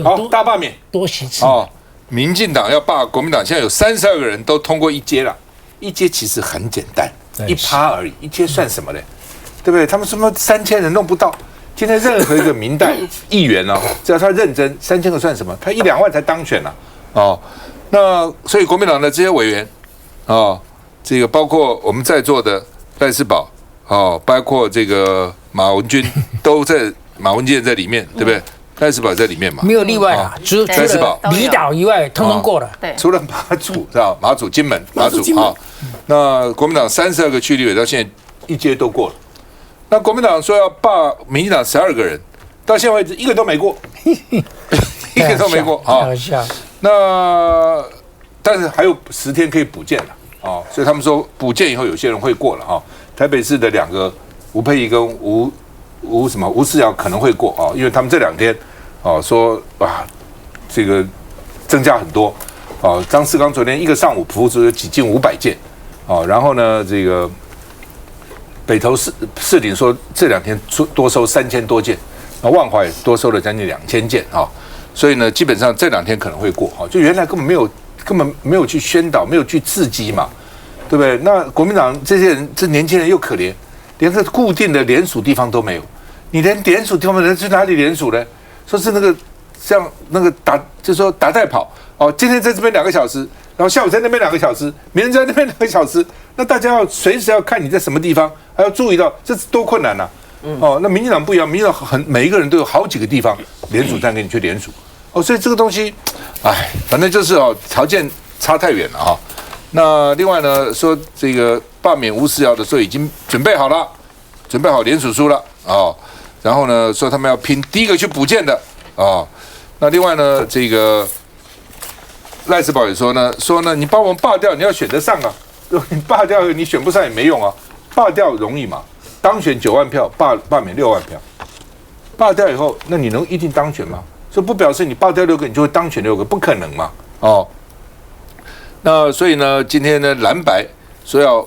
好，大罢免多席次哦。民进党要罢国民党，现在有32个人都通过一阶了。一阶其实很简单，1%而已，一阶算什么嘞？对不对？他们什么3000人弄不到？今天任何一个民代议员哦，只要他认真，3000个算什么？他1、2万才当选了哦。那所以国民党的这些委员哦，这个包括我们在座的赖士葆哦，包括这个马文君都在，马文君在里面，对不对？赖士葆在里面嘛，没有例外啦，除了离岛以外，通通过了。对，除了马祖，知道马祖、金门、马祖啊。那国民党32个区立委到现在一阶都过了。那国民党说要罢民进党12个人，到现在为止一个都没过，一个都没过啊。那但是还有10天可以补件了啊，所以他们说补件以后有些人会过了啊。台北市的2个吴佩仪跟吴思瑶可能会过啊，因为他们这2天说这个增加很多啊。张世刚昨天一个上午服务有几近500件啊，然后呢这个北投市领说这2天多收3000多件，啊万华也多收了将近2000件啊，所以呢基本上这2天可能会过啊，就原来根本没有去宣导，没有去刺激嘛，对不对？那国民党这些人，这年轻人又可怜，连个固定的联署地方都没有。你连联署地方的人去哪里联署呢？说是那个像那个就是说打带跑哦，今天在这边2个小时，然后下午在那边2个小时，明天在那边2个小时，那大家要随时要看你在什么地方，还要注意到这多困难啊！哦，那民进党不一样，民进党每一个人都有好几个地方联署站给你去联署哦，所以这个东西，反正就是条件差太远了啊。那另外呢，说这个罢免吴思瑶的时候已经准备好了，准备好联署书了啊。然后呢，说他们要拼第一个去补件的啊。那另外呢，这个赖士葆也说呢，你把我们罢掉，你要选得上啊。你罢掉你选不上也没用啊。罢掉容易嘛，当选9万票，罢免6万票。罢掉以后，那你能一定当选吗？这不表示你罢掉6个，你就会当选6个，不可能嘛。哦。那所以呢，今天呢，蓝白说要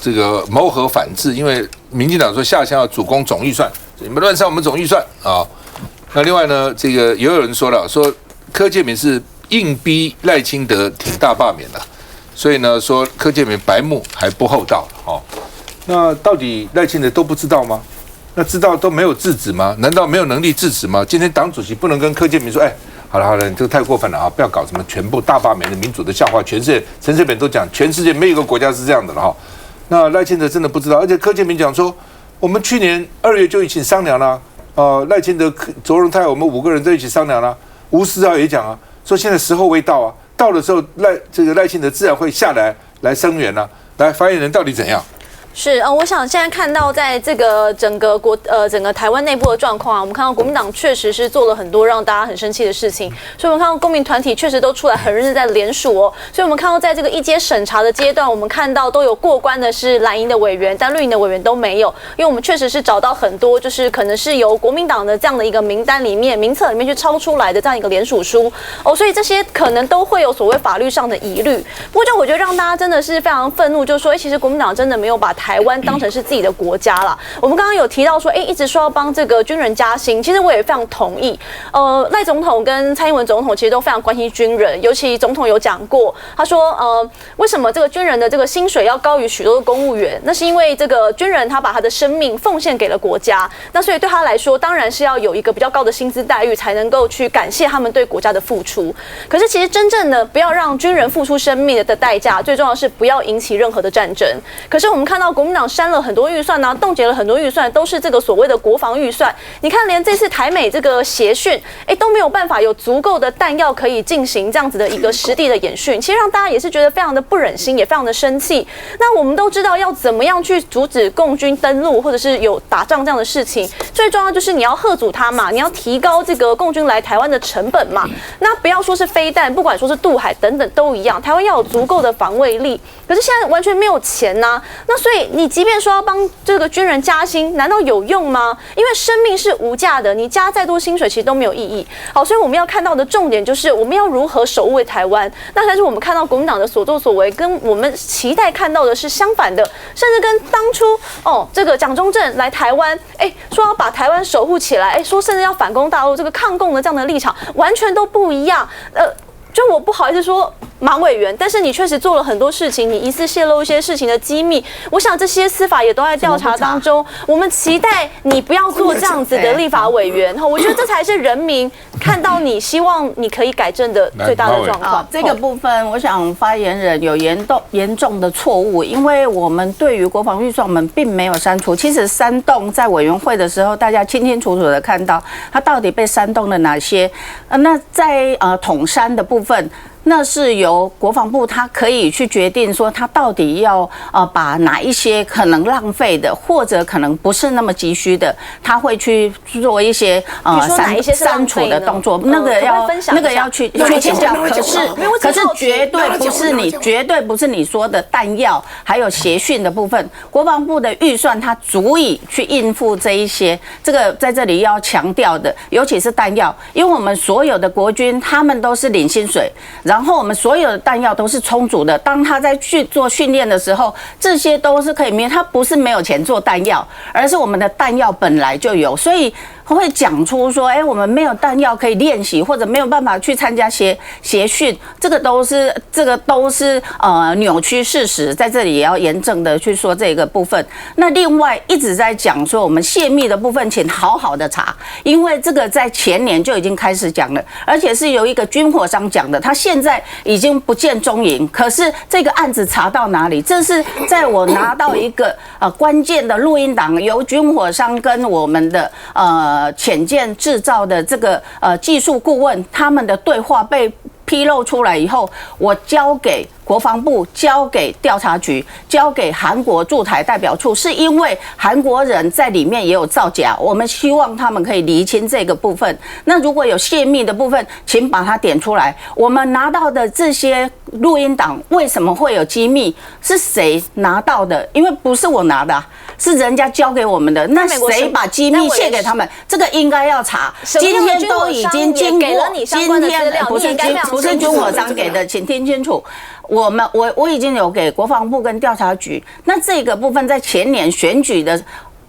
这个谋和反制，因为民进党说下乡要主攻总预算，你们乱上我们总预算啊。那另外呢，这个也有人说了，说柯建铭是硬逼赖清德挺大罢免的，所以呢，说柯建铭白目还不厚道哦。那到底赖清德都不知道吗？那知道都没有制止吗？难道没有能力制止吗？今天党主席不能跟柯建铭说，好了，你这个太过分了啊！不要搞什么全部大罢免的民主的笑话，全世界陈水扁都讲，全世界没有一个国家是这样的了哈。那赖清德真的不知道，而且柯建铭讲说，我们去年2月就一起商量了，赖清德、卓荣泰我们5个人在一起商量了，吴思瑶也讲啊，说现在时候未到啊，到的时候赖清德自然会下来声援啊。来，发言人到底怎样？是我想现在看到在这个整个台湾内部的状况啊，我们看到国民党确实是做了很多让大家很生气的事情，所以我们看到公民团体确实都出来很认真在联署哦。所以我们看到在这个一阶审查的阶段，我们看到都有过关的是蓝营的委员，但绿营的委员都没有，因为我们确实是找到很多就是可能是由国民党的这样的一个名册里面去抄出来的这样一个联署书哦，所以这些可能都会有所谓法律上的疑虑。不过就我觉得让大家真的是非常愤怒，就是说，其实国民党真的没有把台湾当成是自己的国家啦。我们刚刚有提到说，一直说要帮这个军人加薪，其实我也非常同意。赖总统跟蔡英文总统其实都非常关心军人，尤其总统有讲过，他说，为什么这个军人的这个薪水要高于许多的公务员？那是因为这个军人他把他的生命奉献给了国家，那所以对他来说，当然是要有一个比较高的薪资待遇，才能够去感谢他们对国家的付出。可是其实真正的不要让军人付出生命的代价，最重要的是不要引起任何的战争。可是我们看到国民党删了很多预算啊，冻结了很多预算，都是这个所谓的国防预算。你看，连这次台美这个协训，都没有办法有足够的弹药可以进行这样子的一个实地的演训，其实让大家也是觉得非常的不忍心，也非常的生气。那我们都知道要怎么样去阻止共军登陆，或者是有打仗这样的事情，最重要就是你要嚇阻他嘛，你要提高这个共军来台湾的成本嘛。那不要说是飞弹，不管说是渡海等等都一样，台湾要有足够的防卫力。可是现在完全没有钱呐，那所以以你即便说要帮这个军人加薪，难道有用吗？因为生命是无价的，你加再多薪水其实都没有意义。好，所以我们要看到的重点就是我们要如何守卫台湾。那但是我们看到国民党的所作所为，跟我们期待看到的是相反的，甚至跟当初这个蒋中正来台湾，说要把台湾守护起来，说甚至要反攻大陆，这个抗共的这样的立场完全都不一样。就我不好意思说马委员，但是你确实做了很多事情，你疑似泄露一些事情的机密，我想这些司法也都在调查当中。我们期待你不要做这样子的立法委员，我觉得这才是人民看到你希望你可以改正的最大的状况。这个部分，我想发言人有严重的错误，因为我们对于国防预算我们并没有删除。其实煽动在委员会的时候，大家清清楚楚的看到它到底被煽动了哪些。那在统删的部分，那是由国防部他可以去决定说他到底要把哪一些可能浪费的或者可能不是那么急需的，他会去做一些删除的动作。那个要去请教，可是绝对不是你说的弹药还有协训的部分。国防部的预算它足以去应付这一些，这个在这里要强调的，尤其是弹药，因为我们所有的国军他们都是领薪水。然后我们所有的弹药都是充足的，当他在去做训练的时候，这些都是可以他不是没有钱做弹药，而是我们的弹药本来就有，所以会讲出说，我们没有弹药可以练习，或者没有办法去参加协训，这个都是扭曲事实，在这里也要严正的去说这个部分。那另外一直在讲说我们泄密的部分，请好好的查，因为这个在前年就已经开始讲了，而且是由一个军火商讲的，他现在已经不见踪影。可是这个案子查到哪里？这是在我拿到一个关键的录音档，由军火商跟我们的潜舰制造的这个技术顾问他们的对话被披露出来以后，我交给国防部，交给调查局，交给韩国驻台代表处，是因为韩国人在里面也有造假，我们希望他们可以厘清这个部分。那如果有泄密的部分，请把它点出来。我们拿到的这些录音档为什么会有机密？是谁拿到的？因为不是我拿的，是人家交给我们的。那谁把机密泄给他们？这个应该要查。今天都已经经过，今天不是军火商给的，请听清楚。我已经有给国防部跟调查局，那这个部分在前年选举的，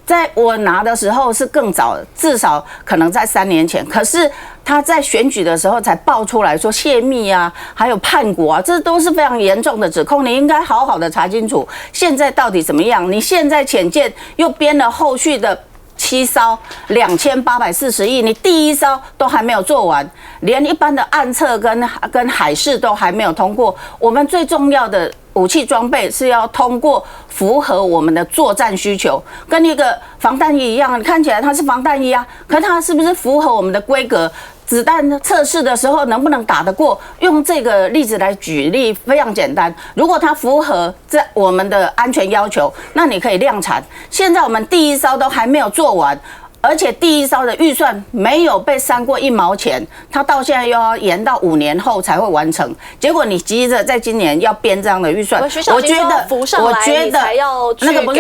在我拿的时候是更早，至少可能在3年前。可是他在选举的时候才爆出来说泄密啊，还有叛国啊，这都是非常严重的指控。你应该好好的查清楚，现在到底怎么样？你现在潜舰又编了后续的7艘2840亿，你第一艘都还没有做完，连一般的暗测跟海试都还没有通过。我们最重要的武器装备是要通过符合我们的作战需求，跟一个防弹衣一样，你看起来它是防弹衣啊，可是它是不是符合我们的规格？子弹测试的时候能不能打得过？用这个例子来举例非常简单。如果它符合在我们的安全要求，那你可以量产。现在我们第一艘都还没有做完，而且第一艘的预算没有被删过1毛钱，它到现在又要延到5年后才会完成。结果你急着在今年要编这样的预算，我觉得那个不是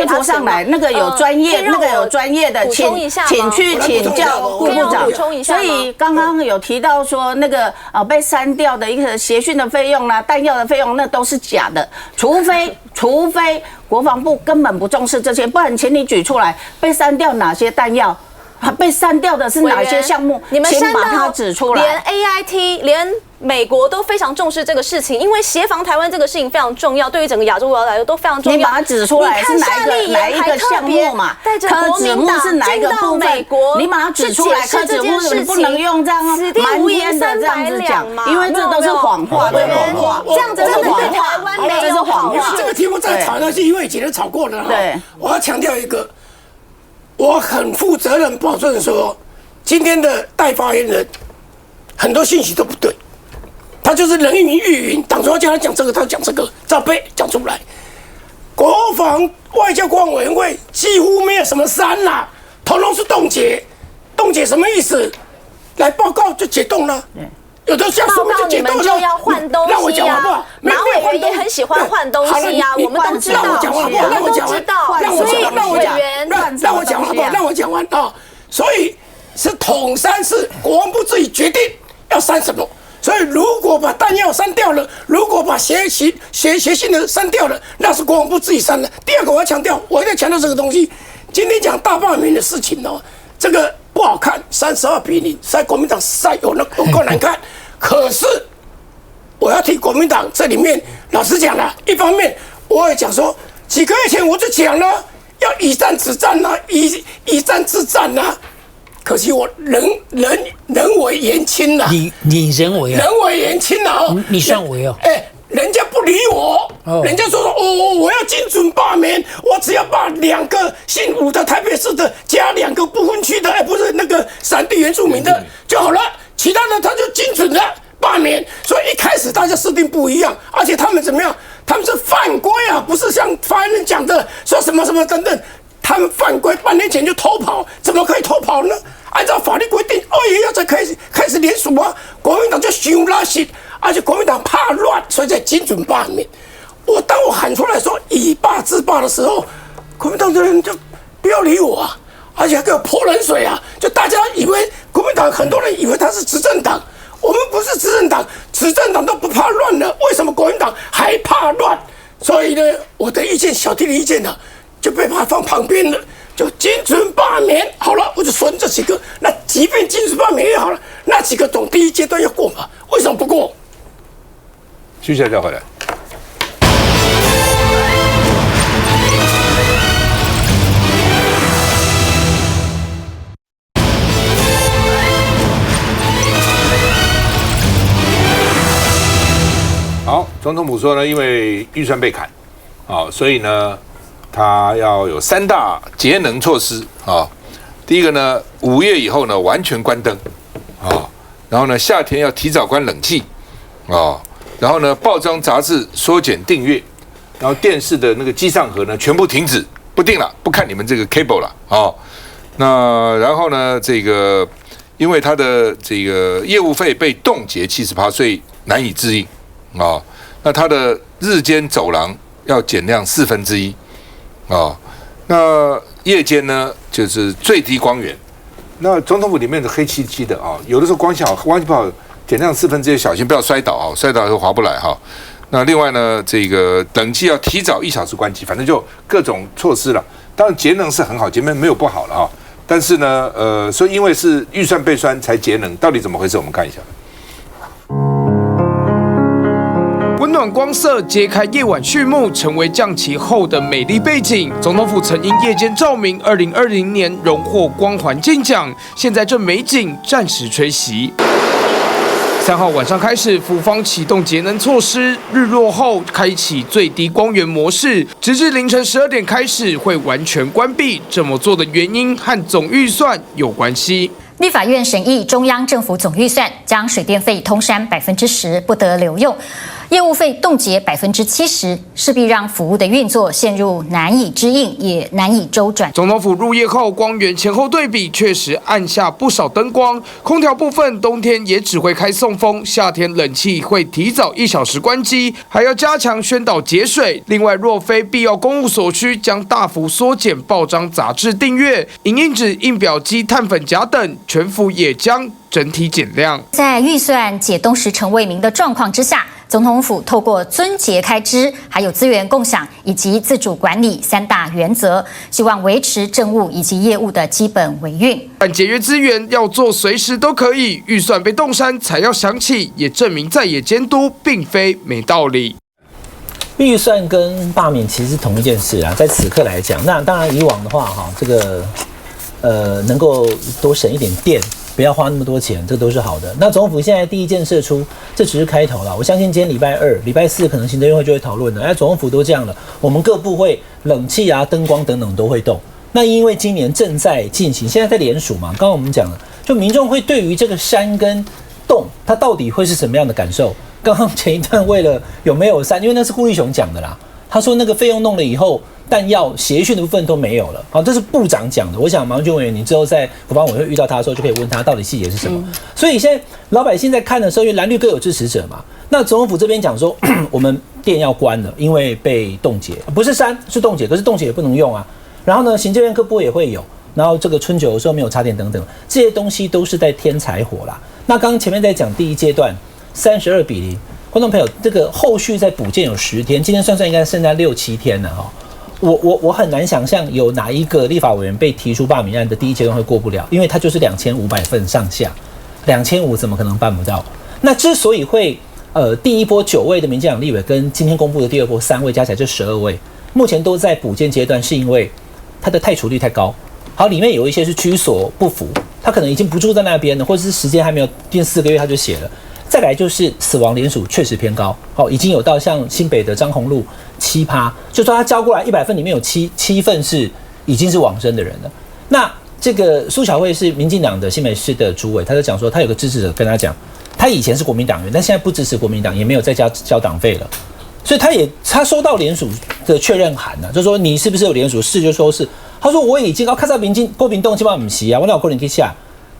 浮上来，那个有专业，的，请去请教顾部长。所以刚刚有提到说那个被删掉的一个协训的费用啦、弹药的费用，那都是假的，除非国防部根本不重视这些，不然请你举出来被删掉哪些弹药。被删掉的是哪些项目？你们请把它指出来。连 AIT 连美国都非常重视这个事情，因为协防台湾这个事情非常重要，对于整个亚洲国家来说都非常重要。你把它指出来是哪一个项目嘛？柯指木是哪一个部分？你把它指出来，柯指木你不能用这样瞒天的这样子讲，因为这都是谎话，这样子真的对台湾没有谎话。这个题目再吵下去，因为以前都吵过了。对，我要强调一个。我很负责任保证说，今天的代发言人很多信息都不对，他就是人云亦云，党中央叫他讲这个，他讲这个，照背讲出来。国防外交国防委员会几乎没有什么删啦，统统是冻结。冻结什么意思？来报告就解冻了。有的像报告你们就要换东西啊！让我讲好不好？马委员也很喜欢换东西啊，我们都知道，让我讲完好不好？让我讲完，让我讲好不好？让我讲完啊！所以是统删是国防部自己决定要删什么。所以如果把弹药删掉了，如果把协信的删掉了，那是国防部自己删的。第二个我要强调，我一定要强调这个东西。今天讲大罢免的事情哦，这个不好看，32-0，在国民党赛有够难看。可是我要替国民党这里面老实讲了，一方面我也讲说，几个月前我就讲了，要以战止战呐，以战制战呐。可惜我人为言轻呐，你人为啊，人为言轻呐哦，你算为哦，人家不理我，人家说我要精准罢免，我只要把2个姓吴的台北市的加2个不分区的，不是那个闪地原住民的就好了，其他的他就精准的罢免。所以一开始大家设定不一样，而且他们怎么样？他们是犯规啊，不是像发言人讲的说什么什么等等。他们犯规，半年前就偷跑，怎么可以偷跑呢？按照法律规定，2月要才开始联署啊！国民党就想拉稀，而且国民党怕乱，所以才精准罢免。当我喊出来说以罢制罢的时候，国民党的人就不要理我啊，而且还给我泼冷水啊！就大家以为国民党很多人以为他是执政党，我们不是执政党，执政党都不怕乱了，为什么国民党还怕乱？所以呢，我的意见，小弟的意见呢？就被他放旁边了，就精准罢免好了，我就说这几个。那即便精准罢免也好了，那几个总第一阶段要过嘛？为什么不过？继续再回来。好，总统府说呢，因为预算被砍，所以呢。它要有3大节能措施啊，第一个呢，5月以后呢完全关灯啊，然后呢夏天要提早关冷气啊，然后呢报章杂志缩减订阅，然后电视的那个机上盒呢全部停止不订了，不看你们这个 cable 了啊。那然后呢这个因为它的这个业务费被冻结70%，所以难以支应啊。那它的日间走廊要减量1/4。那夜间呢，就是最低光源。那总统府里面的黑漆漆的啊，有的时候光线好，光线不好，减量1/4，小心不要摔倒啊，摔倒以后划不来哈。那另外呢，这个冷气要提早1小时关机，反正就各种措施了。当然节能是很好，节能没有不好了啊。但是呢，所以因为是预算被删才节能，到底怎么回事？我们看一下。温暖光色揭开夜晚序幕，成为降旗后的美丽背景。总统府曾因夜间照明，2020年荣获光环金奖，现在这美景暂时吹熄。3号晚上开始，府方启动节能措施，日落后开启最低光源模式，直至凌晨12点开始会完全关闭。这么做的原因和总预算有关系。立法院审议中央政府总预算，将水电费通删10%，不得留用。业务费冻结70%，势必让服务的运作陷入难以支应，也难以周转。总统府入夜后，光源前后对比，确实按下不少灯光。空调部分，冬天也只会开送风，夏天冷气会提早1小时关机，还要加强宣导节水。另外，若非必要公务所需，将大幅缩减报章杂志订阅、影印纸、印表机、碳粉夹等，全府也将整体减量。在预算解冻时程未明的状况之下，总统府透过遵节开支、还有资源共享以及自主管理3大原则，希望维持政务以及业务的基本维运。但节约资源要做随时都可以，预算被冻删才要想起，也证明在野监督并非没道理。预算跟罢免其实是同一件事啊，在此刻来讲，那当然以往的话这个能够多省一点电。不要花那么多钱，这都是好的。那总统府现在第一件射出，这只是开头了。我相信今天礼拜2、礼拜4可能行政院会就会讨论了。总统府都这样了，我们各部会冷气啊、灯光等等都会动。那因为今年正在进行，现在在联署嘛，刚刚我们讲了，就民众会对于这个删跟动，它到底会是什么样的感受？刚刚前一段为了有没有删，因为那是顾立雄讲的啦。他说那个费用弄了以后，弹药协训的部分都没有了。好，这是部长讲的。我想马英九委员，你之后在国防委会遇到他的时候，就可以问他到底细节是什么。所以现在老百姓在看的时候，因为蓝绿各有支持者嘛，那总统府这边讲说，我们电要关了，因为被冻结，不是删是冻结，可是冻结也不能用啊。然后呢，行政院各部也会有，然后这个春酒的时候没有插电等等，这些东西都是在添柴火啦。那刚刚前面在讲第一阶段32-0。观众朋友，这个后续在补件有10天，今天算应该剩下6、7天了哈。我很难想象有哪一个立法委员被提出罢免案的第一阶段会过不了，因为他就是2500份上下，2500怎么可能办不到？那之所以会第一波9位的民进党立委跟今天公布的第二波3位加起来就12位，目前都在补件阶段，是因为他的汰除率太高。好，里面有一些是居所不符，他可能已经不住在那边了，或者是时间还没有定4个月他就写了。再来就是死亡连数确实偏高，已经有到像新北的张宏禄7%，就说他交过来100份里面有7份是已经是往生的人了。那这个苏巧慧是民进党的新北市的主委，他就讲说他有个支持者跟他讲，他以前是国民党员，但现在不支持国民党，也没有再交党费了，所以他收到联署的确认函了，就说你是不是有联署？是就说是，他说我已经看到郭民党基本上不是啊，我哪有可能去下？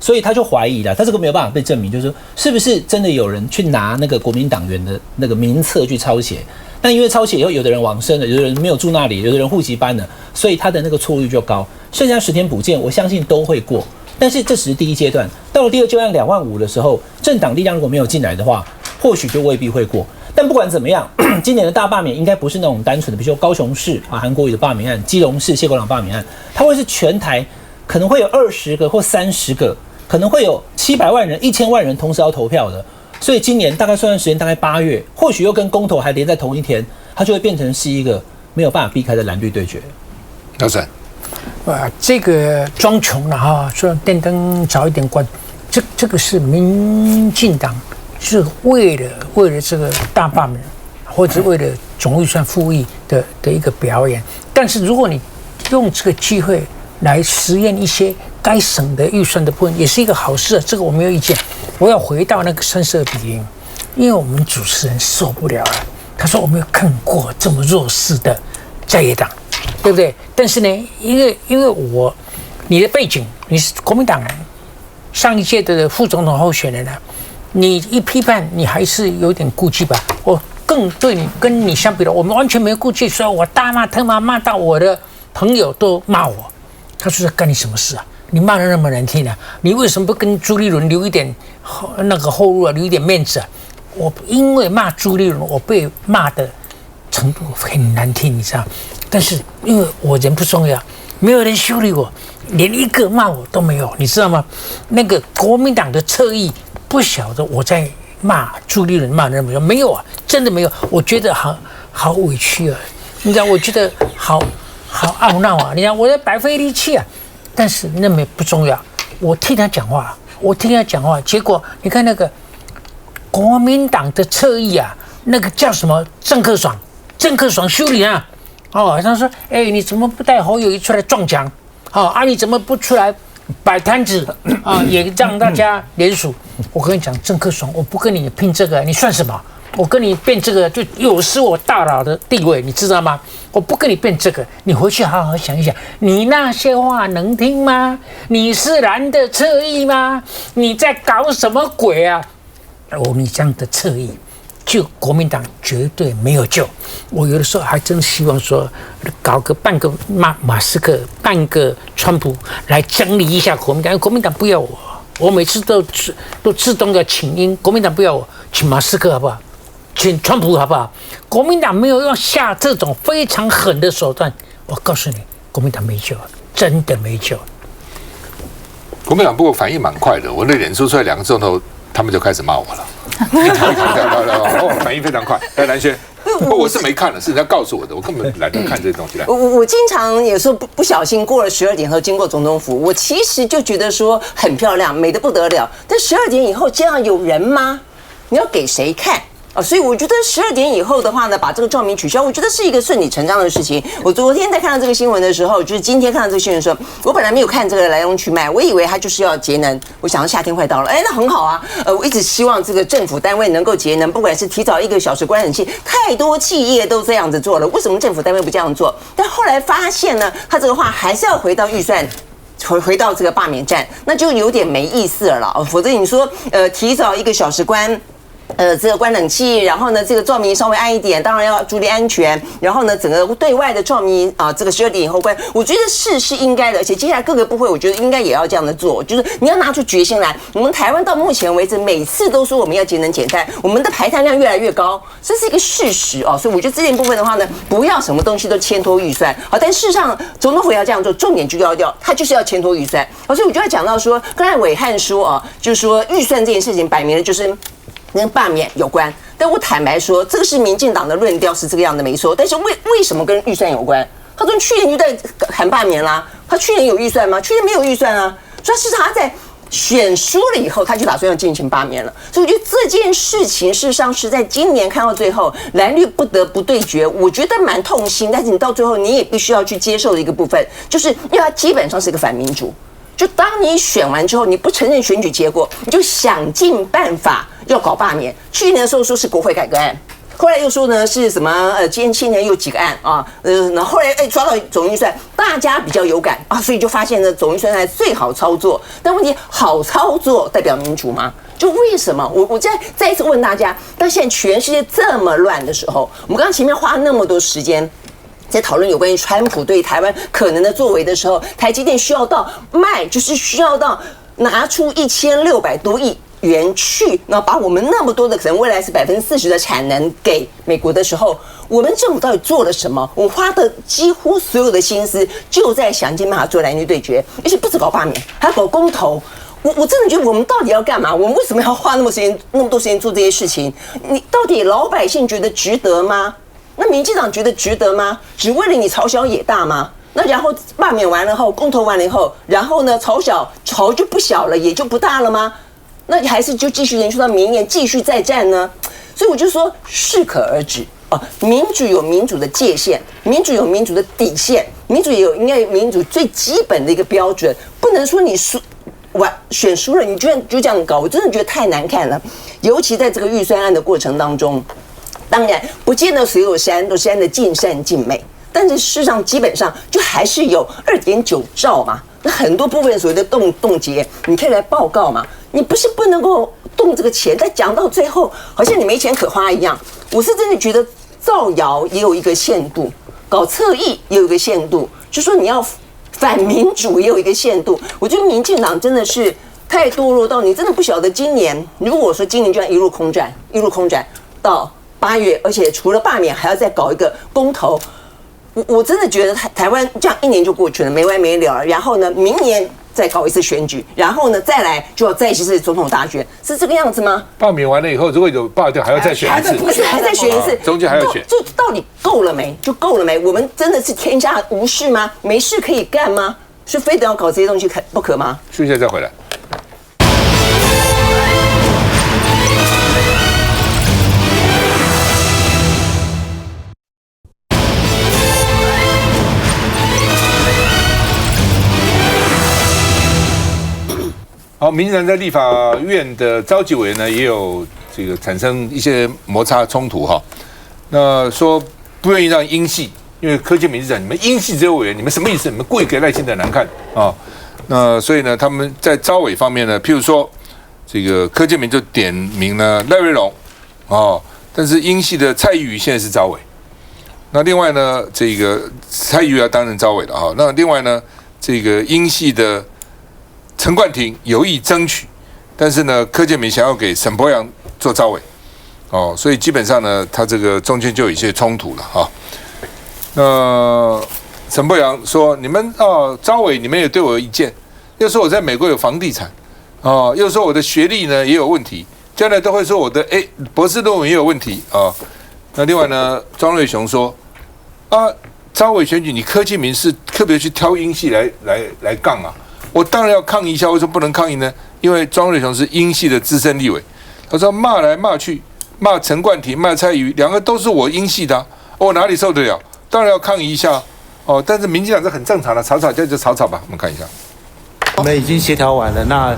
所以他就怀疑了，他这个没有办法被证明，就是说是不是真的有人去拿那个国民党员的那个名册去抄写？但因为抄写以后，有的人往生了，有的人没有住那里，有的人户籍搬了，所以他的那个错误率就高。剩下10天补件，我相信都会过。但是这只是第一阶段，到了第二阶段25000的时候，政党力量如果没有进来的话，或许就未必会过。但不管怎么样，今年的大罢免应该不是那种单纯的，比如说高雄市韩国瑜的罢免案，基隆市谢国良罢免案，它会是全台可能会有20个或30个。可能会有700万人、1000万人同时要投票的，所以今年大概算时间大概8月，或许又跟公投还连在同一天，它就会变成是一个没有办法避开的蓝绿对决。老沈，这个装穷了哈，说电灯早一点关，这个是民进党是为了这个大罢免，或者为了总预算复议的一个表演。但是如果你用这个机会来实验一些该省的预算的部分，也是一个好事，这个我没有意见。我要回到那个32-0，因为我们主持人受不了了，他说我没有看过这么弱势的在野党，对不对？但是呢，因为你的背景，你是国民党上一届的副总统候选人啊，你一批判，你还是有点顾忌吧？我更对你跟你相比的，我们完全没有顾忌，说我大骂特骂，骂到我的朋友都骂我。他说干你什么事啊？你骂得那么难听啊！你为什么不跟朱立伦留一点那个后路啊，留一点面子啊？我因为骂朱立伦，我被骂的程度很难听，你知道？但是因为我人不重要，没有人修理我，连一个骂我都没有，你知道吗？那个国民党的侧翼不晓得我在骂朱立伦，骂人没有啊，真的没有。我觉得好委屈啊，你知道？我觉得好懊恼啊！你看我在白费力气啊，但是那么不重要。我替他讲话，结果你看那个国民党的侧翼啊，那个叫什么郑克爽修理啊，他说，你怎么不带侯友宜出来撞墙？你怎么不出来摆摊子啊？也让大家联署。我跟你讲，郑克爽，我不跟你拼这个，你算什么？我跟你辩这个就有失我大佬的地位，你知道吗？我不跟你辩这个，你回去好好想一想，你那些话能听吗？你是蓝的侧翼吗？你在搞什么鬼啊？你这样的侧翼，就国民党绝对没有救。我有的时候还真希望说，搞个半个马斯克，半个川普来整理一下国民党，因为国民党不要我，我每次都自动的请缨，国民党不要我，请马斯克好不好？请川普好不好？国民党没有要下这种非常狠的手段，我告诉你，国民党没救，真的没救。国民党不过反应蛮快的，我那脸书出来2个钟头，他们就开始骂我了。反应非常快。蓝轩，我是没看的，是人家告诉我的，我根本懒得看这些东西。我经常有时候不小心过了12点后经过总统府，我其实就觉得说很漂亮，美得不得了。但12点以后这样有人吗？你要给谁看？所以我觉得12点以后的话呢，把这个照明取消，我觉得是一个顺理成章的事情。我昨天在看到这个新闻的时候，就是今天看到这个新闻的时候，我本来没有看这个来龙去脉，我以为它就是要节能，我想到夏天快到了，那很好啊。我一直希望这个政府单位能够节能，不管是提早1个小时关冷气，太多企业都这样子做了，为什么政府单位不这样做？但后来发现呢，他这个话还是要回到预算。回到这个罢免战，那就有点没意思了啦。否则你说，提早1个小时关。这个关冷气，然后呢，这个照明稍微暗一点，当然要注意安全。然后呢，整个对外的照明这个12点以后关，我觉得是应该的。而且接下来各个部会，我觉得应该也要这样的做，就是你要拿出决心来。我们台湾到目前为止，每次都说我们要节能减碳，我们的排碳量越来越高，这是一个事实哦。所以我觉得这件部分的话呢，不要什么东西都牵拖预算。好，但事实上总统府要这样做，重点就要他就是要牵拖预算。所以我就要讲到说，刚才暐瀚说就是说预算这件事情摆明了就是。跟罢免有关，但我坦白说，这个是民进党的论调是这个样的没错。但是为什么跟预算有关？他从去年就在喊罢免啦，他去年有预算吗？去年没有预算啊，所以事实上他在选输了以后，他就打算要进行罢免了。所以我觉得这件事情事实上是在今年看到最后，蓝绿不得不对决，我觉得蛮痛心。但是你到最后你也必须要去接受的一个部分，就是因为它基本上是一个反民主。就当你选完之后，你不承认选举结果，你就想尽办法要搞罢免。去年的时候说是国会改革案，后来又说呢是什么今年有几个案啊，然后后来抓到总预算，大家比较有感啊，所以就发现呢总预算才最好操作。但问题好操作代表民主吗？就为什么我再一次问大家，当现在全世界这么乱的时候，我们刚刚前面花那么多时间。在讨论有关于川普对台湾可能的作为的时候，台积电需要到就是需要到拿出1600多亿元去，然后把我们那么多的可能未来是40%的产能给美国的时候，我们政府到底做了什么？我花的几乎所有的心思就在想尽办法做蓝绿对决，而且不止搞罢免，还要搞公投。我真的觉得我们到底要干嘛？我们为什么要花那么多时间做这些事情？你到底老百姓觉得值得吗？那民进党觉得值得吗？只为了你朝小野大吗？那然后罢免完了后，公投完了以后，然后呢，朝就不小了，也就不大了吗？那你还是就继续延续到明年继续再战呢？所以我就说适可而止啊！民主有民主的界限，民主有民主的底线，民主也有应该有民主最基本的一个标准，不能说你选输了你就这样搞，我真的觉得太难看了。尤其在这个预算案的过程当中。当然，不见得所有山都是山的尽善尽美，但是事实上基本上就还是有2.9兆嘛。那很多部分所谓的冻结，你可以来报告嘛。你不是不能够动这个钱，但讲到最后好像你没钱可花一样。我是真的觉得造谣也有一个限度，搞侧翼也有一个限度，就说你要反民主也有一个限度。我觉得民进党真的是太堕落到你真的不晓得今年，如果说今年就要一路空转到。8月，而且除了罢免，还要再搞一个公投。我真的觉得台湾这样1年就过去了，没完没了。然后呢，明年再搞一次选举，然后呢，再来就要再一次总统大选，是这个样子吗？罢免完了以后，如果有罢掉，还要再选一次，不是还再选一次，中间还要选，就到底够了没？就够了没？我们真的是天下无事吗？没事可以干吗？是非得要搞这些东西不可吗？休息一下再回来。好，民进党在立法院的召集委员呢，也有这个产生一些摩擦冲突哈。那说不愿意让英系，因为柯建铭是讲你们英系这些委员，你们什么意思？你们故意给赖清德难看啊？那所以呢，他们在召委方面呢，譬如说这个柯建铭就点名了赖瑞隆哦，但是英系的蔡宜瑜现在是召委。那另外呢，这个蔡宜瑜要担任召委了哈。那另外呢，这个英系的陈冠廷有意争取，但是呢，柯建铭想要给沈伯洋做召委，哦，所以基本上呢，他这个中间就有一些冲突了哈。那沈伯洋说：“你们召委你们也对我有意见，又说我在美国有房地产，哦，又说我的学历呢也有问题，将来都会说我的博士论文也有问题啊。那另外呢，庄瑞雄说召委选举你柯建铭是特别去挑英系来杠啊。”我当然要抗议一下，为什么不能抗议呢？因为庄瑞雄是英系的资深立委，他说骂来骂去，骂陈冠廷、骂蔡瑜，两个都是我英系的、我哪里受得了？当然要抗议一下哦。但是民进党是很正常的，吵吵架就吵吵吧。我们看一下。我们已经协调完了，那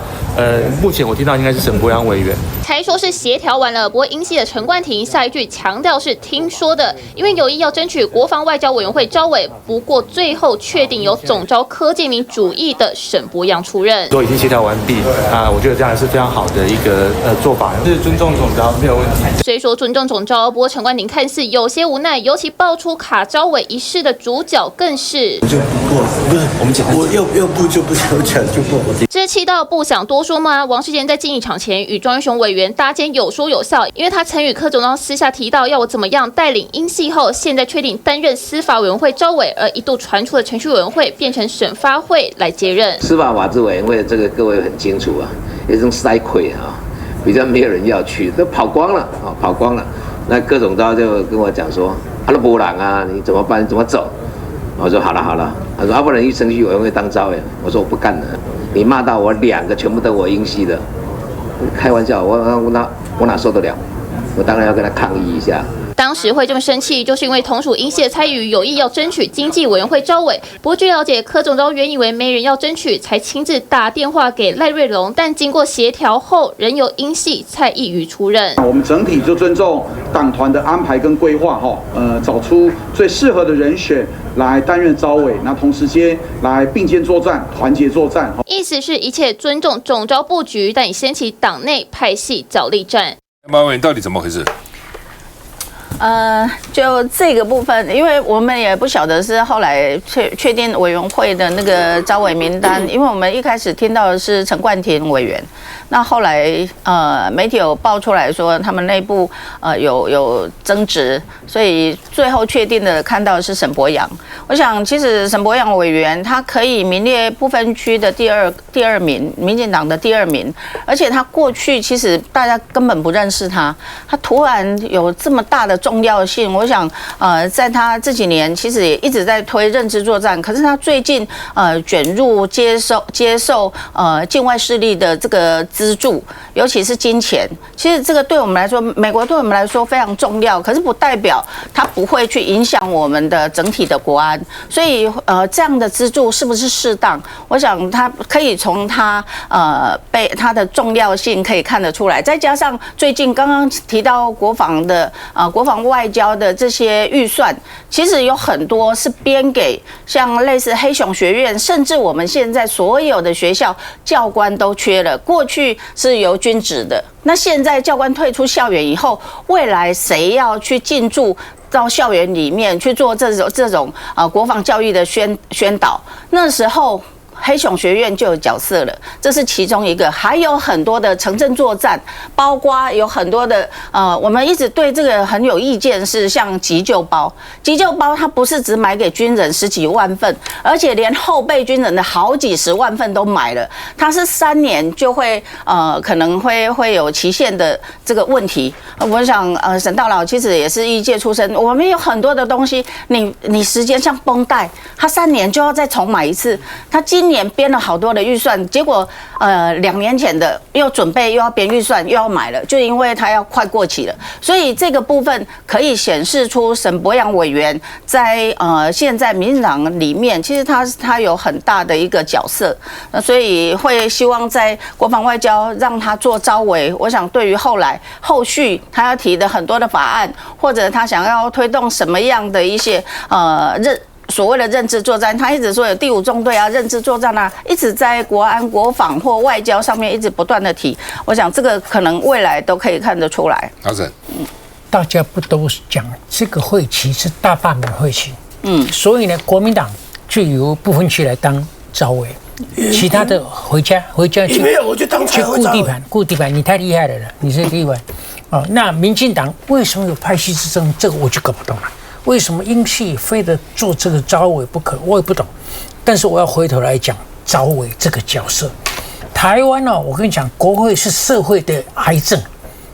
目前我听到应该是沈伯洋委员才说是协调完了，不过英系的陈冠廷下一句强调是听说的，因为有意要争取国防外交委员会召委，不过最后确定由总召柯建铭主义的沈伯洋出任，都已经协调完毕啊，我觉得这样是非常好的一个做法，是尊重总召没有问题。虽说尊重总召，不过陈冠廷看似有些无奈，尤其爆出卡召委一事的主角更是就不过不是我们讲，我要不就不想讲。这气到不想多说吗？王世坚在竞议场前与庄元雄委员搭肩有说有笑，因为他曾与柯总召私下提到要我怎么样带领英系后，现在确定担任司法委员会召委，而一度传出的程序委员会变成审发会来接任。司法法制委员会这个各位很清楚啊，有一种塞溃啊，比较没有人要去，都跑光了啊，跑光了。那柯总召就跟我讲说，阿拉伯朗啊，你怎么办？你怎么走？我说好了好了，他说不然去程序委员会当召委，我说我不干了，你骂到我两个全部都我英系的，开玩笑，我哪受得了？我当然要跟他抗议一下。当时会这么生气，就是因为同属英系的蔡瑜有意要争取经济委员会召委。不过据了解，柯总召原以为没人要争取，才亲自打电话给赖瑞隆，但经过协调后，仍由英系蔡易余出任。我们整体就尊重党团的安排跟规划，找出最适合的人选来担任召委，那同时间来并肩作战，团结作战。意思是一切尊重总召布局，但以掀起党内派系角力战。马委员到底怎么回事？就这个部分，因为我们也不晓得是后来确定委员会的那个召委名单，因为我们一开始听到的是陈冠廷委员，那后来媒体有爆出来说他们内部有争执，所以最后确定的看到的是沈伯洋。我想其实沈伯洋委员他可以名列不分区的第二名，民进党的第2名，而且他过去其实大家根本不认识他，他突然有这么大的重要性，我想在他这几年其实也一直在推认知作战，可是他最近卷入接受境外势力的这个资助，尤其是金钱，其实这个对我们来说，美国对我们来说非常重要，可是不代表它不会去影响我们的整体的国安，所以这样的资助是不是适当？我想他可以从他被他的重要性可以看得出来，再加上最近刚刚提到国防外交的这些预算，其实有很多是编给像类似黑熊学院，甚至我们现在所有的学校教官都缺了，过去是由军职的，那现在教官退出校园以后，未来谁要去进驻到校园里面去做这种国防教育的宣导？那时候黑熊学院就有角色了，这是其中一个，还有很多的城镇作战，包括有很多的我们一直对这个很有意见，是像急救包它不是只买给军人10几万份，而且连后备军人的好几10万份都买了，它是3年就会可能会有期限的这个问题。我想沈大佬其实也是医界出身，我们有很多的东西，你时间像绷带，它3年就要再重买一次，它今年编了好多的预算，结果2年前的又准备又要编预算又要买了，就因为它要快过期了，所以这个部分可以显示出沈伯洋委员在现在民进党里面，其实他有很大的一个角色，所以会希望在国防外交让他做召委。我想对于后续他要提的很多的法案，或者他想要推动什么样的一些所谓的认知作战，他一直说有第5纵队啊、认知作战啊，一直在国安、国防或外交上面一直不断的提。我想这个可能未来都可以看得出来。老沈，大家不都讲这个会期是大罢免会期？所以呢，国民党就由不分区来当召委，其他的回家去，没有我就当去顾地盘，你太厉害了，你是地盘。那民进党为什么有派系之争？这个我就搞不懂了。为什么英系非得做这个召委不可？我也不懂。但是我要回头来讲召委这个角色。台湾我跟你讲，国会是社会的癌症，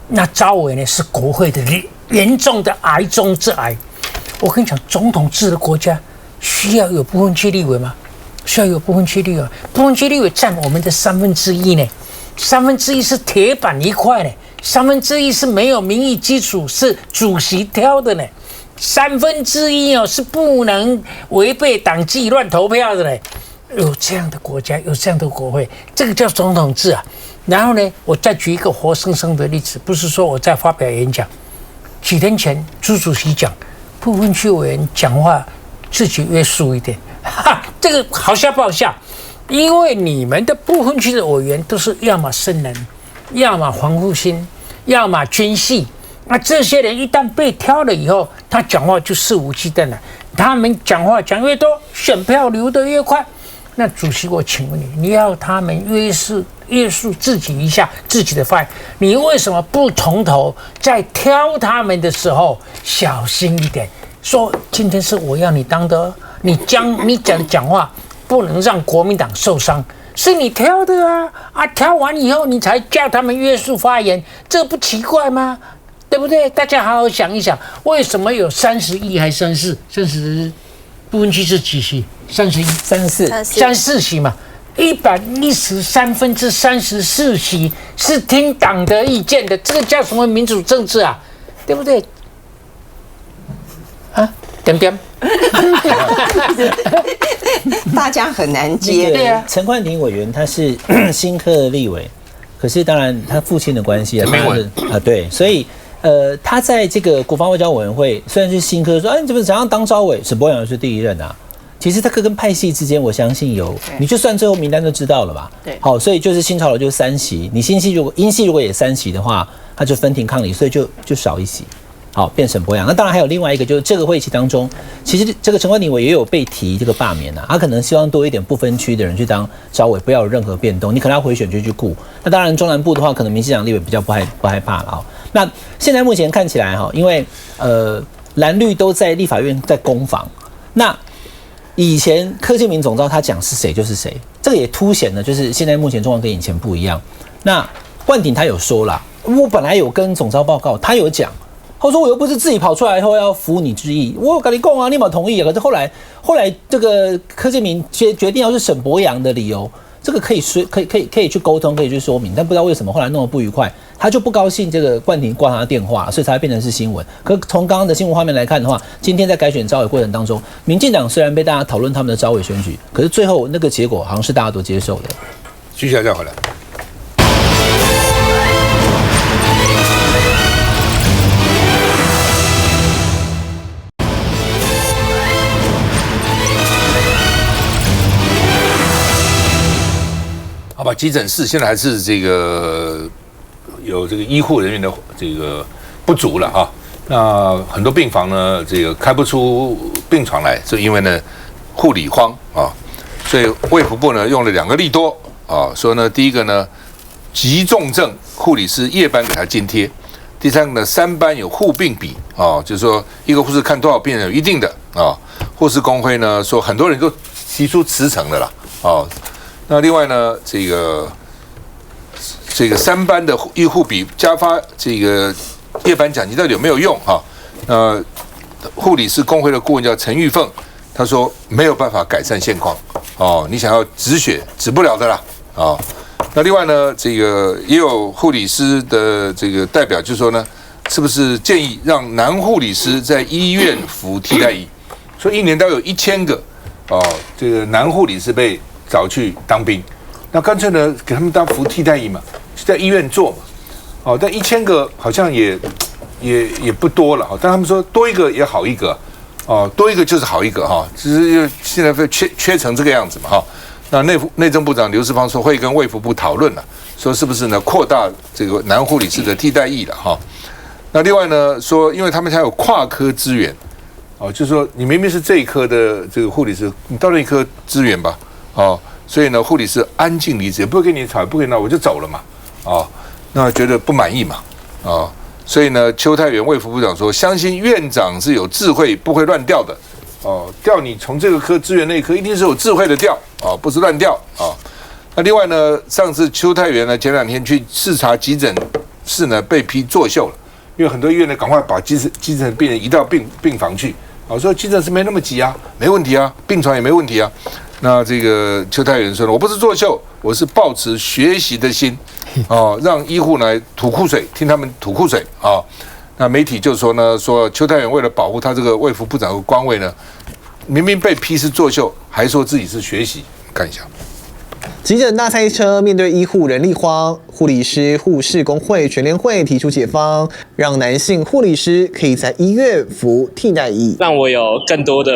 那召委呢是国会的严重的癌中之癌。我跟你讲，总统制的国家需要有不分区立委吗？需要有不分区立委，不分区立委占我们的1/3呢。1/3是铁板一块呢，1/3是没有民意基础，是主席挑的呢，1/3是不能违背党纪乱投票的呢。有这样的国家，有这样的国会，这个叫总统制啊。然后呢，我再举一个活生生的例子，不是说我在发表演讲。几天前，朱主席讲，不分区委员讲话自己约束一点，这个好笑不好笑？因为你们的不分区的委员都是要么圣人，要么黄复兴，要么军系。那这些人一旦被挑了以后，他讲话就肆无忌惮了。他们讲话讲越多，选票流得越快。那主席，我请问你，你要他们约束自己一下自己的发言，你为什么不从头在挑他们的时候小心一点？说今天是我要你当的，你讲话不能让国民党受伤，是你挑的啊！挑完以后你才叫他们约束发言，这不奇怪吗？对不对？大家好好想一想，为什么有31还34？不分区是几席？34席嘛。113/34席是听党的意见的，这个叫什么民主政治啊？对不对？啊，点。大家很难接。对啊，陈冠廷委员他是新科的立委，可是当然他父亲的关系啊，对，所以他在这个国防外交委员会虽然是新科，说你怎么想要当召委？沈伯洋是第一任啊。其实他跟派系之间，我相信你就算最后名单就知道了吧。对，好，所以就是新潮流就3席，你英系如果也3席的话，他就分庭抗礼，所以就少1席。好，变沈伯洋。那当然还有另外一个，就是这个会期当中，其实这个陈冠廷委也有被提这个罢免啊，他可能希望多一点不分区的人去当召委，不要有任何变动，你可能要回选区去顾。那当然中南部的话，可能民进党立委比较不害怕了啊。那现在目前看起来哈，因为蓝绿都在立法院在攻防，那以前柯建铭总召他讲是谁就是谁，这个也凸显了就是现在目前状况跟以前不一样。那冠廷他有说啦，我本来有跟总召报告，他有讲。他说我又不是自己跑出来以后要服你之意，我有跟你讲啊，你有没有同意啊？可是后来这个柯建铭决定要是沈伯洋的理由，这个可以去沟通，可以去说明，但不知道为什么后来弄得不愉快，他就不高兴这个冠廷挂他的电话，所以才变成是新闻。可从刚刚的新闻画面来看的话，今天在改选召委过程当中，民进党虽然被大家讨论他们的召委选举，可是最后那个结果好像是大家都接受的。继续再回来。好吧，急诊室现在还是这个有这个医护人员的这个不足了啊。那很多病房呢，这个开不出病床来，是因为呢护理荒啊。所以卫福部呢用了2个利多啊，说呢第一个呢急重症护理师夜班给他津贴，第3个呢3班有护病比啊，就是说一个护士看多少病人有一定的啊。护士工会呢说很多人都提出辞呈了啦啊。那另外呢，这个3班的医护比加发这个夜班奖金到底有没有用哈？护理师工会的顾问叫陈玉凤，他说没有办法改善现况哦，你想要止血止不了的啦啊。那另外呢，这个也有护理师的这个代表就说呢，是不是建议让男护理师在医院服替代役？说1年大概有1000个哦，这个男护理师被找去当兵，那干脆呢给他们当服替代役嘛，就在医院做嘛，哦，但1000个好像也不多了，但他们说多一个也好一个，哦，多一个就是好一个哈，只是现在缺成这个样子嘛哈。那内政部长刘世芳说会跟卫福部讨论了，说是不是呢扩大这个男护理师的替代役了哈。那另外呢说，因为他们还有跨科资源，哦，就是说你明明是这一科的这个护理师，你到那一科资源吧。哦，所以呢，护理师安静离职，也不会跟你吵，也不会闹，我就走了嘛。哦，那觉得不满意嘛。哦，所以呢，邱泰源卫福部长说，相信院长是有智慧，不会乱调的。哦，调你从这个科支援那一科，一定是有智慧的调，哦，不是乱调啊。那另外呢，上次邱泰源呢，前2天去视察急诊室呢，被批作秀了，因为很多医院呢，赶快把急诊病人移到病房去。哦，说急诊室没那么挤啊，没问题啊，病床也没问题啊。那这个邱泰源说呢，我不是作秀，我是抱持学习的心哦，让医护来吐苦水，听他们吐苦水啊。那媒体就说呢，说邱泰源为了保护他这个卫福部长的官位呢，明明被批是作秀，还说自己是学习。看一下。急诊大塞车，面对医护人力荒，护理师、护士工会全联会提出解方，让男性护理师可以在医院服替代役，让我有更多的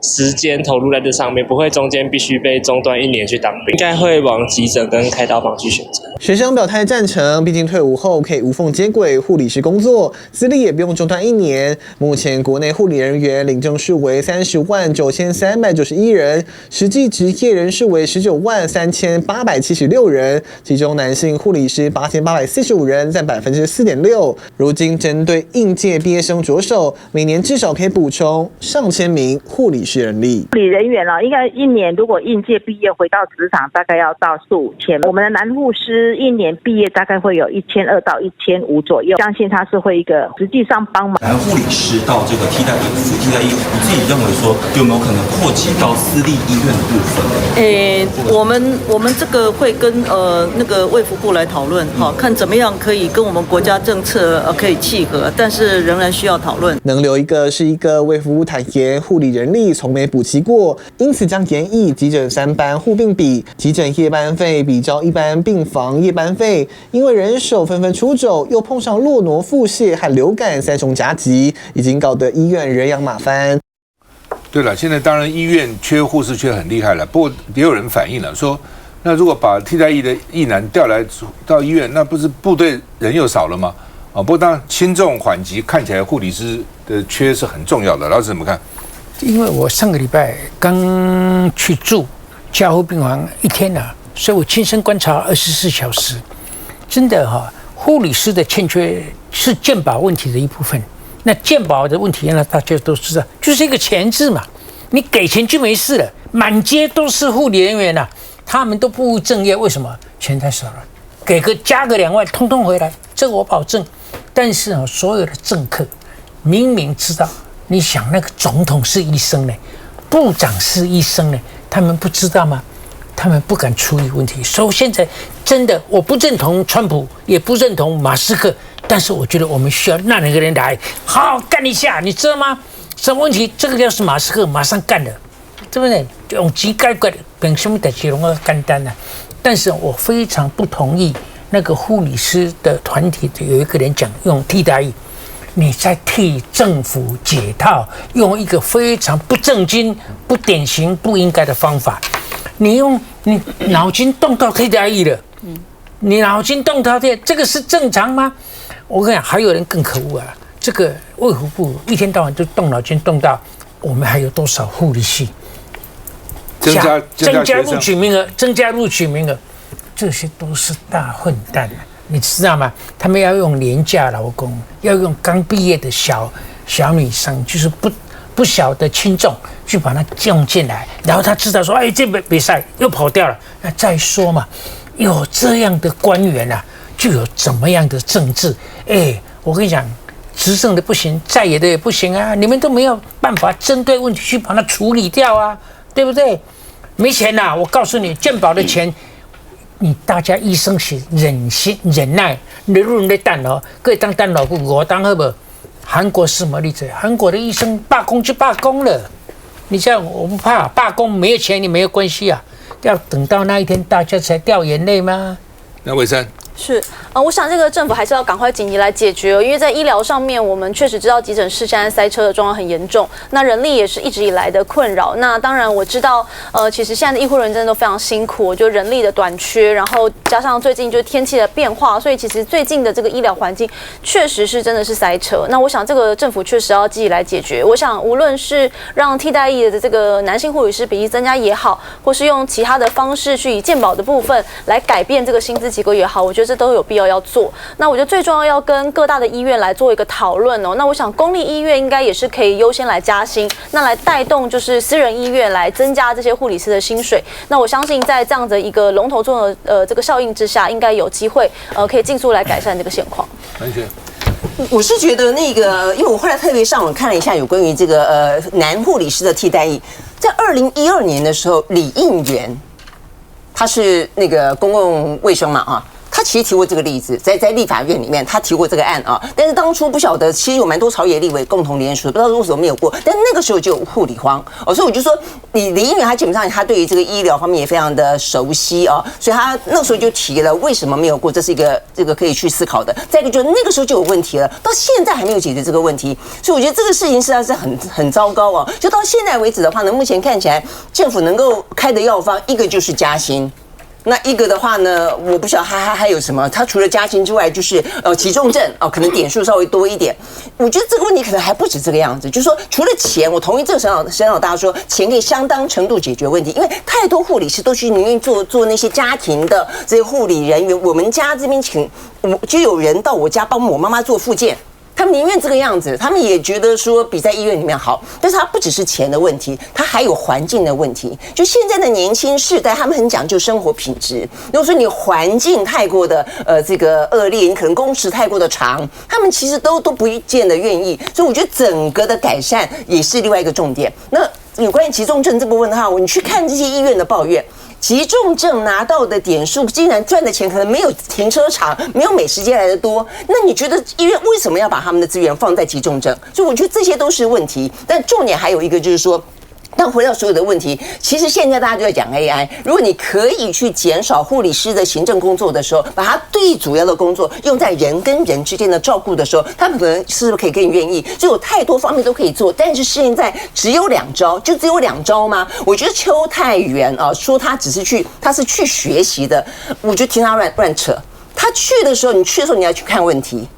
时间投入在这上面，不会中间必须被中断1年去当兵，应该会往急诊跟开刀房去选择。学生表态赞成，毕竟退伍后可以无缝接轨护理师工作，资历也不用中断1年。目前国内护理人员领证数为309391人，实际职业人士为193876人，其中男性护理师8845人，占4.6%。如今针对应届毕业生着手，每年至少可以补充上千名护理师人力。护理人员应该1年如果应届毕业回到职场，大概要到4、5千。我们的男护师1年毕业大概会有1200到1500左右，相信他是会一个实际上帮忙。男护理师到这个替代役，替代役，你自己认为说有没有可能扩及到私立医院的部分？我们这个会跟那个卫福部来讨论，看怎么样可以跟我们国家政策可以契合，但是仍然需要讨论。能留一个是一个，卫福部坦言护理人力从没补齐过，因此将研议急诊3班护病比，急诊夜班费比照一般病房夜班费。因为人手纷纷出走，又碰上落挪、腹泻和流感3重夹击，已经搞得医院人仰马翻。对了，现在当然医院缺护士缺很厉害了，不过也有人反映了说，那如果把替代役的役男调来到医院，那不是部队人又少了吗？啊，不过当然轻重缓急看起来护理师的缺是很重要的。老师怎么看？因为我上个礼拜刚去住加护病房1天了，所以我亲身观察24小时，真的护理师的欠缺是健保问题的一部分。那健保的问题呢，大家都知道，就是一个钱字嘛，你给钱就没事了。满街都是护理人员他们都不务正业，为什么？钱太少了，加个2万，通通回来，这个我保证。但是所有的政客明明知道，你想那个总统是医生呢，部长是医生呢，他们不知道吗？他们不敢处理问题。所以现在真的，我不认同川普，也不认同马斯克，但是我觉得我们需要那2个人来好好干一下，你知道吗？什么问题？这个要是马斯克马上干了，对不对？用机盖盖的，凭什么的这种简单呢？但是我非常不同意那个护理师的团体有一个人讲用替代役，你在替政府解套，用一个非常不正经、不典型、不应该的方法。你脑筋动到替代役了，你脑筋动到这个是正常吗？我跟你讲，还有人更可恶啊！这个卫福部一天到晚就动脑筋，动到我们还有多少护理系增加录取名额，增加录取名额，这些都是大混蛋啊！你知道吗？他们要用廉价劳工，要用刚毕业的小女生，就是不小的轻重去把它用进来，然后他知道说，哎，这比赛又跑掉了，那再说嘛，有这样的官员就有怎么样的政治。我跟你讲，执政的不行，在野的也不行啊，你们都没有办法针对问题去把它处理掉啊，对不对？没钱我告诉你，健保的钱，你大家医生是忍耐，你入的蛋可以当蛋老虎，我当好不好？韩国是什么例子？韩国的医生罢工就罢工了，你这样我不怕罢工，没有钱你没有关系啊，要等到那一天大家才掉眼泪吗？那伟山。是我想这个政府还是要赶快紧急来解决，因为在医疗上面，我们确实知道急诊室现在塞车的状况很严重，那人力也是一直以来的困扰。那当然我知道，其实现在的医护人员真的都非常辛苦，就人力的短缺，然后加上最近就是天气的变化，所以其实最近的这个医疗环境确实是真的是塞车。那我想这个政府确实要积极来解决。我想无论是让替代役的这个男性护理师比例增加也好，或是用其他的方式去以健保的部分来改变这个薪资结构也好，我觉得这都有必要做。那我觉得最重要跟各大的医院来做一个讨论那我想公立医院应该也是可以优先来加薪，那来带动就是私人医院来增加这些护理师的薪水。那我相信在这样的一个龙头作用的这个效应之下，应该有机会可以尽速来改善这个现况。我是觉得那个，因为我后来特别上网看了一下有关于这个男护理师的替代役，在2012年的时候，李应元他是那个公共卫生嘛他他其实提过这个例子，在立法院里面他提过这个案啊，但是当初不晓得，其实有蛮多朝野立委共同联署，不知道为什么没有过，但那个时候就有护理荒哦，所以我就说，李议员他基本上他对于这个医疗方面也非常的熟悉啊，所以他那个时候就提了为什么没有过，这是一个这个可以去思考的。再一个就是那个时候就有问题了，到现在还没有解决这个问题，所以我觉得这个事情实在是很糟糕哦。就到现在为止的话呢，目前看起来政府能够开的药方，一个就是加薪。那一个的话呢，我不晓得还有什么，它除了加薪之外，就是急重症哦，可能点数稍微多一点。我觉得这个问题可能还不止这个样子，就是说除了钱，我同意这个沈老大说，钱可以相当程度解决问题，因为太多护理师都去宁愿做那些家庭的这些护理人员。我们家这边就有人到我家帮我妈妈做复健。他们宁愿这个样子，他们也觉得说比在医院里面好，但是它不只是钱的问题，它还有环境的问题。就现在的年轻世代，他们很讲究生活品质。如果说你环境太过的这个恶劣，你可能工时太过的长，他们其实都不见得愿意。所以我觉得整个的改善也是另外一个重点。那有关于急重症这部分的话，你去看这些医院的抱怨。急重症拿到的点数，竟然赚的钱可能没有停车场、没有美食街来的多。那你觉得医院为什么要把他们的资源放在急重症？所以我觉得这些都是问题。但重点还有一个就是说，但回到所有的问题，其实现在大家就在讲 AI。如果你可以去减少护理师的行政工作的时候，把它最主要的工作用在人跟人之间的照顾的时候，他们可能是不是可以更愿意？就有太多方面都可以做，但是现在只有2招，就只有2招吗？我觉得邱泰源啊，说他是去学习的，我就听他乱扯。他去的时候，你去的时候你要去看问题。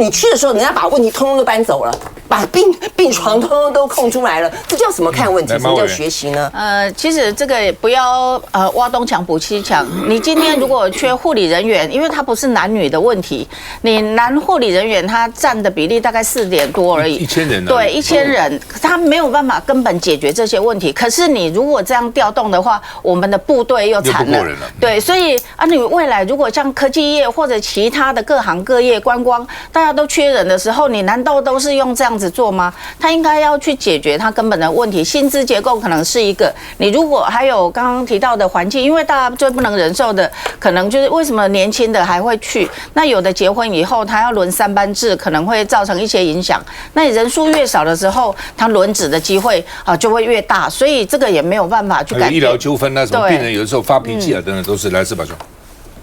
你去的时候，人家把问题通通都搬走了，把病床通通都空出来了，这叫什么看问题？什么叫学习呢？其实这个不要挖东墙补西墙。你今天如果缺护理人员，因为它不是男女的问题，你男护理人员他占的比例大概4点多而已，1000人。对，1000人，他没有办法根本解决这些问题。可是你如果这样调动的话，我们的部队又惨了。对，所以你未来如果像科技业或者其他的各行各业、观光，大家都缺人的时候，你难道都是用这样子做吗？他应该要去解决他根本的问题，薪资结构可能是一个。你如果还有刚刚提到的环境，因为大家最不能忍受的，可能就是为什么年轻的还会去？那有的结婚以后，他要轮3班制，可能会造成一些影响。那你人数越少的时候，他轮值的机会就会越大，所以这个也没有办法去改变。医疗纠纷啊，什么病人有的时候发脾气啊，等等，都是来自吧？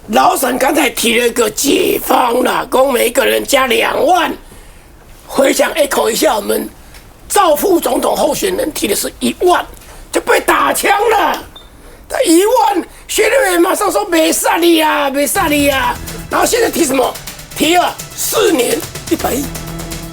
老沈刚才提了一个解方啦，供每一个人加2万。回想 echo 一下，我们赵副总统候选人提的是1万，就被打枪了。1万，学联员马上说没杀你啊，没杀你啊。然后现在提什么？提了4年100亿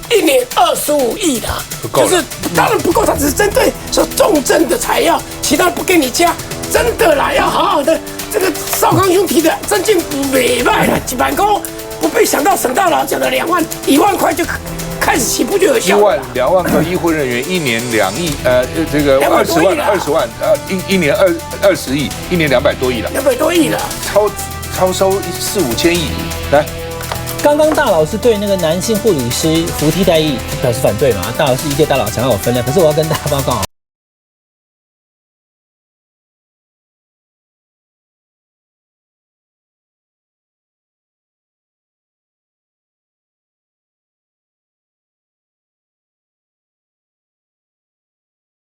，1年25亿啦，就是当然不够，他只是针对说重症的才要，其他不给你加。真的啦，要好好的。这个邵康兄提的真进不美败了，几万公不被想到省大佬讲的2万1万块就开始起步就有效。2万个医护人员，1年2亿，这个20万，一年20亿，1年200多亿了，200多亿了，超收4、5千亿。来，刚刚大佬是对那个男性护理师服替代役表示反对嘛？大佬是医界大佬，想要有分量，可是我要跟大家报告。